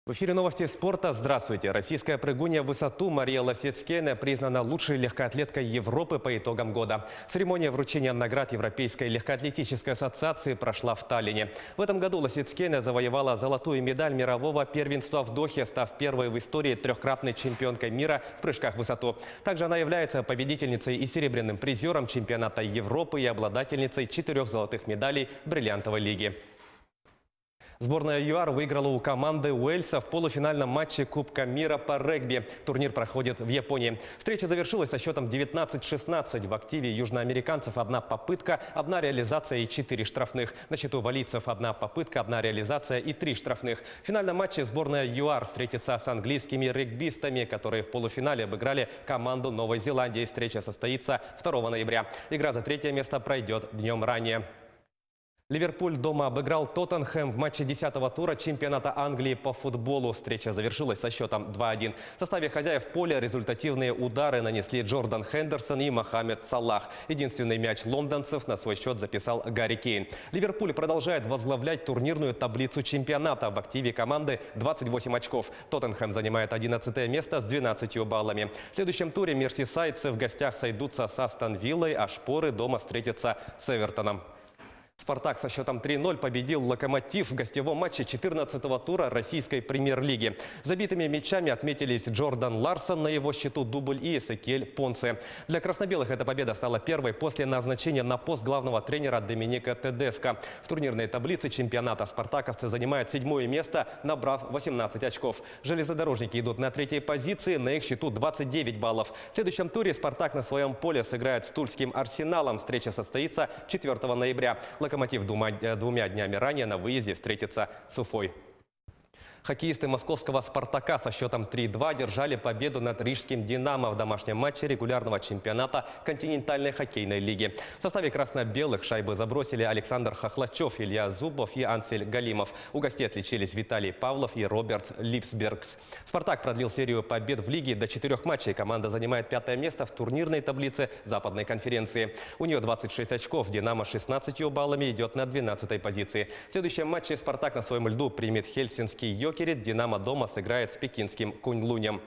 В эфире новости спорта. Здравствуйте. Российская прыгунья в высоту Мария Лосецкене признана лучшей легкоатлеткой Европы по итогам года. Церемония вручения наград Европейской легкоатлетической ассоциации прошла в Таллине. В этом году Лосецкене завоевала золотую медаль мирового первенства в Дохе, став первой в истории трехкратной чемпионкой мира в прыжках в высоту. Также она является победительницей и серебряным призером чемпионата Европы и обладательницей 4 золотых медалей бриллиантовой лиги. Сборная ЮАР выиграла у команды Уэльса в полуфинальном матче Кубка мира по регби. Турнир проходит в Японии. Встреча завершилась со счетом 19-16. В активе южноамериканцев 1 попытка, 1 реализация и 4 штрафных. На счету валийцев 1 попытка, 1 реализация и 3 штрафных. В финальном матче сборная ЮАР встретится с английскими регбистами, которые в полуфинале обыграли команду Новой Зеландии. Встреча состоится 2 ноября. Игра за 3-е место пройдет днем ранее. Ливерпуль дома обыграл Тоттенхэм в матче 10-го тура чемпионата Англии по футболу. Встреча завершилась со счетом 2-1. В составе хозяев поля результативные удары нанесли Джордан Хендерсон и Мохаммед Салах. Единственный мяч лондонцев на свой счет записал Гарри Кейн. Ливерпуль продолжает возглавлять турнирную таблицу чемпионата. В активе команды 28 очков. Тоттенхэм занимает 11-е место с 12 баллами. В следующем туре мерсисайдцы в гостях сойдутся с Астон Виллой, а шпоры дома встретятся с Эвертоном. «Спартак» со счетом 3-0 победил «Локомотив» в гостевом матче 14-го тура российской премьер-лиги. Забитыми мячами отметились Джордан Ларсон, на его счету дубль, и Эсекиэль Понсе. Для красно-белых эта победа стала первой после назначения на пост главного тренера Доминика Тедеско. В турнирной таблице чемпионата спартаковцы занимают 7-е место, набрав 18 очков. Железнодорожники идут на 3-й позиции, на их счету 29 баллов. В следующем туре «Спартак» на своем поле сыграет с Тульским Арсеналом. Встреча состоится 4 ноября. «Локомотив» двумя днями ранее на выезде встретится с Уфой. Хоккеисты московского «Спартака» со счетом 3-2 держали победу над рижским «Динамо» в домашнем матче регулярного чемпионата континентальной хоккейной лиги. В составе красно-белых шайбы забросили Александр Хохлачев, Илья Зубов и Ансель Галимов. У гостей отличились Виталий Павлов и Роберт Липсбергс. «Спартак» продлил серию побед в лиге до 4 матчей. Команда занимает 5-е место в турнирной таблице Западной конференции. У нее 26 очков. «Динамо» с 16 баллами идет на 12-й позиции. В следующем матче «Спартак» на своем льду примет хельсинский «Йокерит». «Динамо» дома сыграет с пекинским «Куньлунем».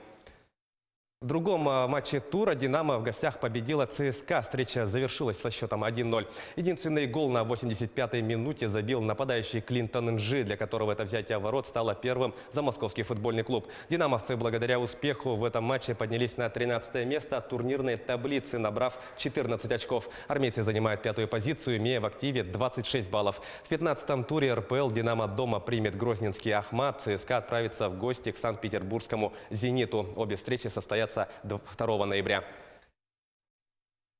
В другом матче тура «Динамо» в гостях победила ЦСКА. Встреча завершилась со счетом 1-0. Единственный гол на 85-й минуте забил нападающий Клинтон Нжи, для которого это взятие ворот стало первым за московский футбольный клуб. «Динамовцы» благодаря успеху в этом матче поднялись на 13-е место турнирной таблицы, набрав 14 очков. Армейцы занимают 5-ю позицию, имея в активе 26 баллов. В 15-м туре РПЛ «Динамо» дома примет грозненский «Ахмат». ЦСКА отправится в гости к Санкт-Петербургскому «Зениту». Обе встречи состоятся 2 ноября.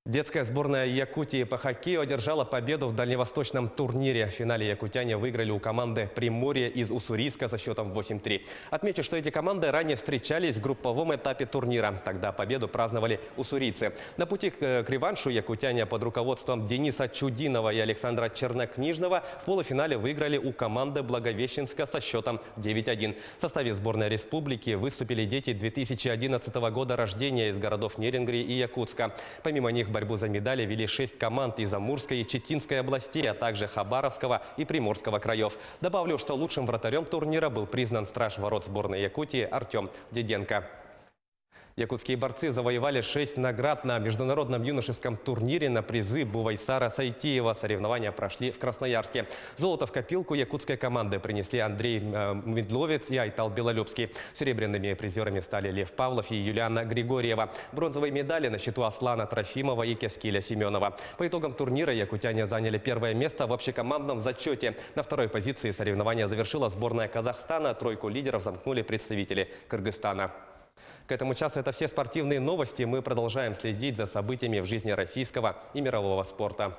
Детская сборная Якутии по хоккею одержала победу в дальневосточном турнире. В финале якутяне выиграли у команды «Приморье» из Уссурийска со счетом 8-3. Отмечу, что эти команды ранее встречались в групповом этапе турнира. Тогда победу праздновали уссурийцы. На пути к реваншу якутяне под руководством Дениса Чудинова и Александра Чернокнижного в полуфинале выиграли у команды Благовещенска со счетом 9-1. В составе сборной республики выступили дети 2011 года рождения из городов Нерингри и Якутска. Помимо них борьбу за медали вели 6 команд из Амурской и Читинской областей, а также Хабаровского и Приморского краев. Добавлю, что лучшим вратарем турнира был признан страж ворот сборной Якутии Артем Деденко. Якутские борцы завоевали 6 наград на международном юношеском турнире на призы Бувайсара Сайтиева. Соревнования прошли в Красноярске. Золото в копилку якутской команды принесли Андрей Медловец и Айтал Белолюбский. Серебряными призерами стали Лев Павлов и Юлиана Григорьева. Бронзовые медали на счету Аслана Трофимова и Кескиля Семенова. По итогам турнира якутяне заняли 1-е место в общекомандном зачете. На 2-й позиции соревнования завершила сборная Казахстана. Тройку лидеров замкнули представители Кыргызстана. К этому часу это все спортивные новости. Мы продолжаем следить за событиями в жизни российского и мирового спорта.